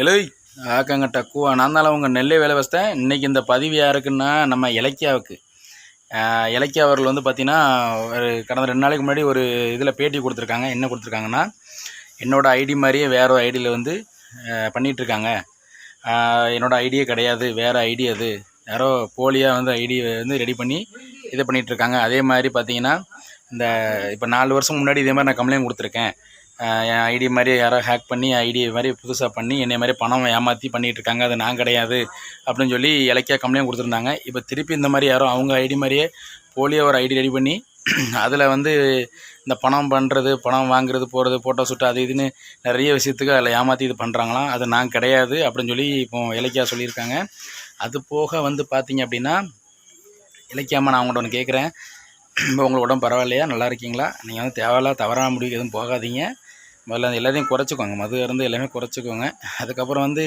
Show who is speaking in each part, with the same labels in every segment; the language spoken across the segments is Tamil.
Speaker 1: எழுய் ஆக்கங்க டக்குவா நான் தான் அவங்க நெல்லை வேலை வச்சிட்டேன். இன்றைக்கி இந்த பதிவு யாருக்குன்னா நம்ம இலக்கியாவுக்கு. இலக்கியா அவர்கள் வந்து பார்த்திங்கன்னா ஒரு கடந்த 2 நாளைக்கு முன்னாடி ஒரு இதில் பேட்டி கொடுத்துருக்காங்க. என்ன கொடுத்துருக்காங்கன்னா, என்னோடய ஐடி மாதிரியே வேறு ஒரு ஐடியில் வந்து பண்ணிகிட்ருக்காங்க. என்னோடய ஐடியே கிடையாது, வேறு ஐடி அது, யாரோ போலியாக வந்து ஐடி வந்து ரெடி பண்ணி இதை பண்ணிகிட்ருக்காங்க. அதே மாதிரி பார்த்திங்கன்னா இந்த இப்போ 4 வருஷம் முன்னாடி இதே மாதிரி நான் கம்ப்ளைண்ட் கொடுத்துருக்கேன். என் ஐடி மாதிரி யாரோ ஹேக் பண்ணி ஐடி மாதிரி புதுசாக பண்ணி என்னை மாதிரி பணம் ஏமாற்றி பண்ணிகிட்ருக்காங்க, அது நான் கிடையாது அப்படின்னு சொல்லி இலக்கியா கம்ப்ளைண்ட் கொடுத்துருந்தாங்க. இப்போ திருப்பி இந்த மாதிரி யாரோ அவங்க ஐடி மாதிரியே போலியாக ஒரு ஐடி ரெடி பண்ணி அதில் வந்து இந்த பணம் பண்ணுறது, பணம் வாங்குறது, போகிறது, ஃபோட்டோ ஷூட்டு அது இதுன்னு நிறைய விஷயத்துக்கு அதில் ஏமாற்றி இது பண்ணுறாங்களாம். அது நான் கிடையாது அப்படின்னு சொல்லி இப்போ இலக்கியா சொல்லியிருக்காங்க. அது போக வந்து பார்த்திங்க அப்படின்னா, இலக்கியாம்மா நான் அவங்கள்ட்ட ஒன்று கேட்குறேன். இப்போ உங்களோட உடம்பு பரவாயில்லையா, நல்லா இருக்கீங்களா? நீங்கள் வந்து தேவையில்ல தவறான முடிவுக்கு எதுவும் போகாதீங்க. முதல்ல அந்த எல்லாத்தையும் குறைச்சிக்கோங்க, மது இருந்து எல்லாமே குறைச்சிக்கோங்க. அதுக்கப்புறம் வந்து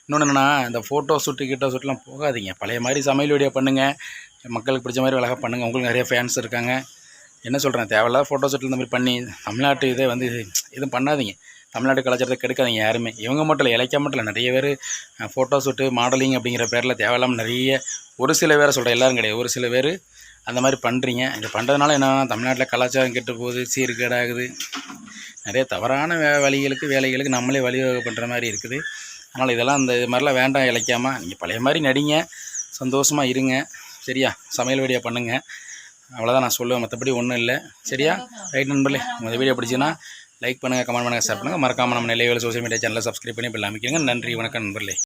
Speaker 1: இன்னொன்று என்னென்னா, இந்த ஃபோட்டோ ஷூட்லாம் போகாதீங்க. பழைய மாதிரி சமையல் வீடியோ பண்ணுங்கள், மக்களுக்கு பிடிச்ச மாதிரி அழகாக பண்ணுங்கள். உங்களுக்கு நிறைய ஃபேன்ஸ் இருக்காங்க. என்ன சொல்கிறேன், தேவையில்லாத ஃபோட்டோ ஷூட்டில் இந்த மாதிரி பண்ணி தமிழ்நாட்டு இதை வந்து எதுவும் பண்ணாதீங்க. தமிழ்நாட்டு கலாச்சாரத்தை கெடுக்காதீங்க யாருமே. இவங்க மட்டும் இல்லை, இலக்கியா மட்டும் இல்லை, நிறைய பேர் ஃபோட்டோ ஷூட்டு மாடலிங் அப்படிங்கிற பேரில் தேவையில்லாமல் நிறைய, ஒரு சில பேரை சொல்கிறேன், எல்லோரும் கிடையாது, ஒரு சில பேர் அந்த மாதிரி பண்ணுறீங்க. இது பண்ணுறதுனால என்னென்னா தமிழ்நாட்டில் கலாச்சாரம் கெட்டு போகுது, சீர்கேடாகுது, நிறைய தவறான வேலைகளுக்கு நம்மளே வழிவகை பண்ணுற மாதிரி இருக்குது. அதனால் இதெல்லாம் இந்த இது மாதிரிலாம் வேண்டாம். இலக்கியாமல் நீங்கள் பழைய மாதிரி நடிங்க, சந்தோஷமாக இருங்க, சரியா? சமையல் வீடியோ பண்ணுங்கள், அவ்வளோதான் நான் சொல்லுவேன், மற்றபடி ஒன்றும் இல்லை, சரியா? ரைட் நண்பர்களே, உங்கள் வீடியோ பிடிச்சின்னா லைக் பண்ணுங்கள், கமெண்ட் பண்ணுங்கள், ஷேர் பண்ணுங்கள். மறக்காமல் நம்ம நெல்லை வேலை சோஷியல் மீடியா சேனலை சப்ஸ்கிரைப் பண்ணி பெல் அமைக்கிறீங்க. நன்றி, வணக்கம் நண்பர்களே.